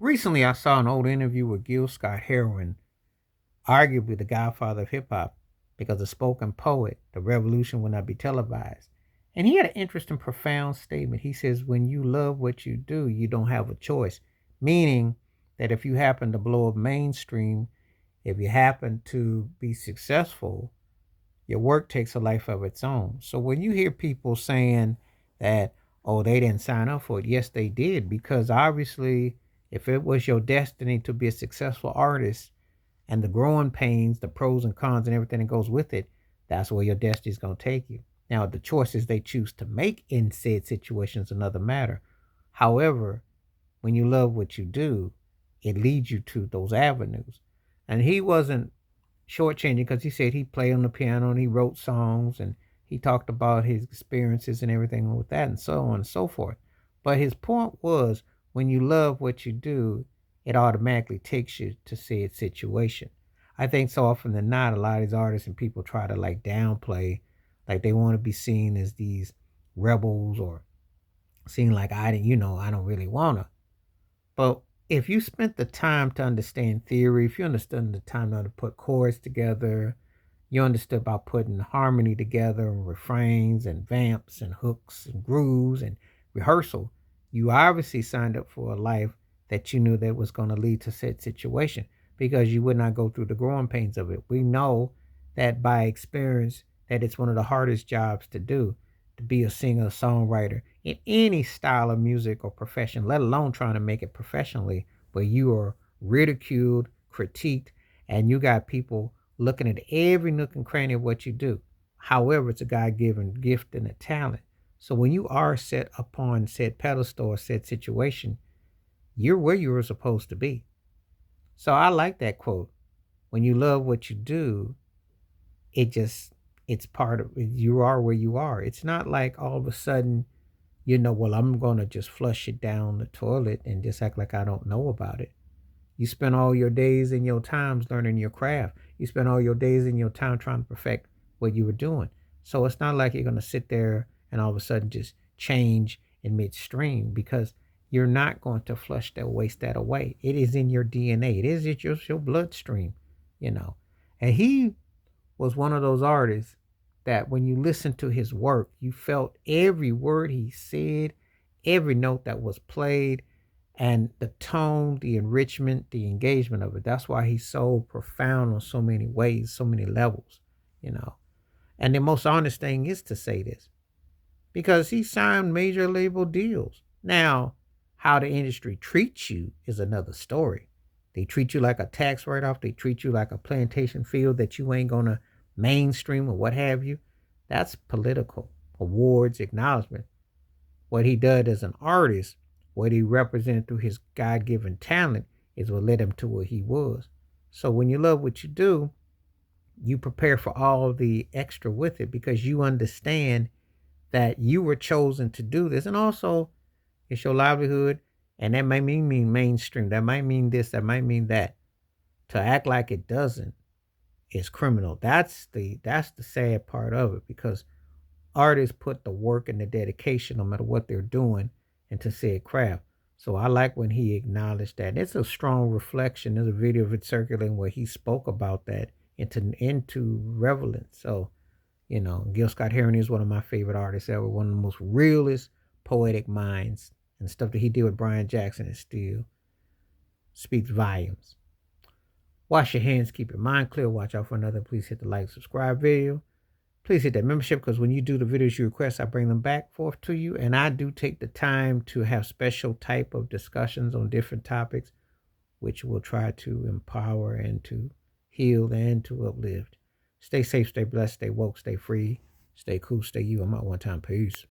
Recently, I saw an old interview with Gil Scott Heron, arguably the godfather of hip hop, because a spoken poet, the revolution will not be televised. And he had an interesting, profound statement. He says, when you love what you do, you don't have a choice. Meaning that if you happen to blow up mainstream, if you happen to be successful, your work takes a life of its own. So when you hear people saying that, oh, they didn't sign up for it, yes, they did, because obviously, if it was your destiny to be a successful artist and the growing pains, the pros and cons, and everything that goes with it, that's where your destiny is going to take you. Now, the choices they choose to make in said situations another matter. However, when you love what you do, it leads you to those avenues. And he wasn't shortchanging because he said he played on the piano and he wrote songs and he talked about his experiences and everything with that and so on and so forth. But his point was when you love what you do, it automatically takes you to said situation. I think so often than not, a lot of these artists and people try to like downplay, like they want to be seen as these rebels or seen like I don't really wanna. But if you spent the time to understand theory, if you understood the time to put chords together, you understood about putting harmony together and refrains and vamps and hooks and grooves and rehearsal, you obviously signed up for a life that you knew that was going to lead to said situation because you would not go through the growing pains of it. We know that by experience that it's one of the hardest jobs to do to be a singer, songwriter in any style of music or profession, let alone trying to make it professionally, where you are ridiculed, critiqued, and you got people looking at every nook and cranny of what you do. However, it's a God given gift and a talent. So when you are set upon said pedestal or said situation, you're where you were supposed to be. So I like that quote. When you love what you do, it just it's part of you are where you are. It's not like all of a sudden, well, I'm gonna just flush it down the toilet and just act like I don't know about it. You spend all your days and your times learning your craft. You spend all your days and your time trying to perfect what you were doing. So it's not like you're gonna sit there and all of a sudden just change in midstream because you're not going to flush that waste that away. It is in your DNA. It is your bloodstream, you know. And he was one of those artists that when you listened to his work, you felt every word he said, every note that was played, and the tone, the enrichment, the engagement of it. That's why he's so profound on so many ways, so many levels, you know. And the most honest thing is to say this because he signed major label deals. Now, how the industry treats you is another story. They treat you like a tax write off, they treat you like a plantation field that you ain't gonna mainstream or what have you. That's political. Awards, acknowledgement. What he did as an artist, what he represented through his God given talent, is what led him to where he was. So when you love what you do, you prepare for all the extra with it because you understand that you were chosen to do this. And also, it's your livelihood. And that might mean mainstream. That might mean this. That might mean that. To act like it doesn't is criminal. That's the sad part of it because artists put the work and the dedication, no matter what they're doing, into said craft. So I like when he acknowledged that. It's a strong reflection. There's a video of it circulating where he spoke about that into relevance. So, Gil Scott Heron is one of my favorite artists ever, one of the most realest poetic minds. And stuff that he did with Brian Jackson is still speaks volumes. Wash your hands, keep your mind clear, watch out for another. Please hit the like, subscribe video. Please hit that membership because when you do the videos you request, I bring them back forth to you. And I do take the time to have special type of discussions on different topics, which will try to empower and to heal and to uplift. Stay safe, stay blessed, stay woke, stay free, stay cool, stay you. I'm out one time. Peace.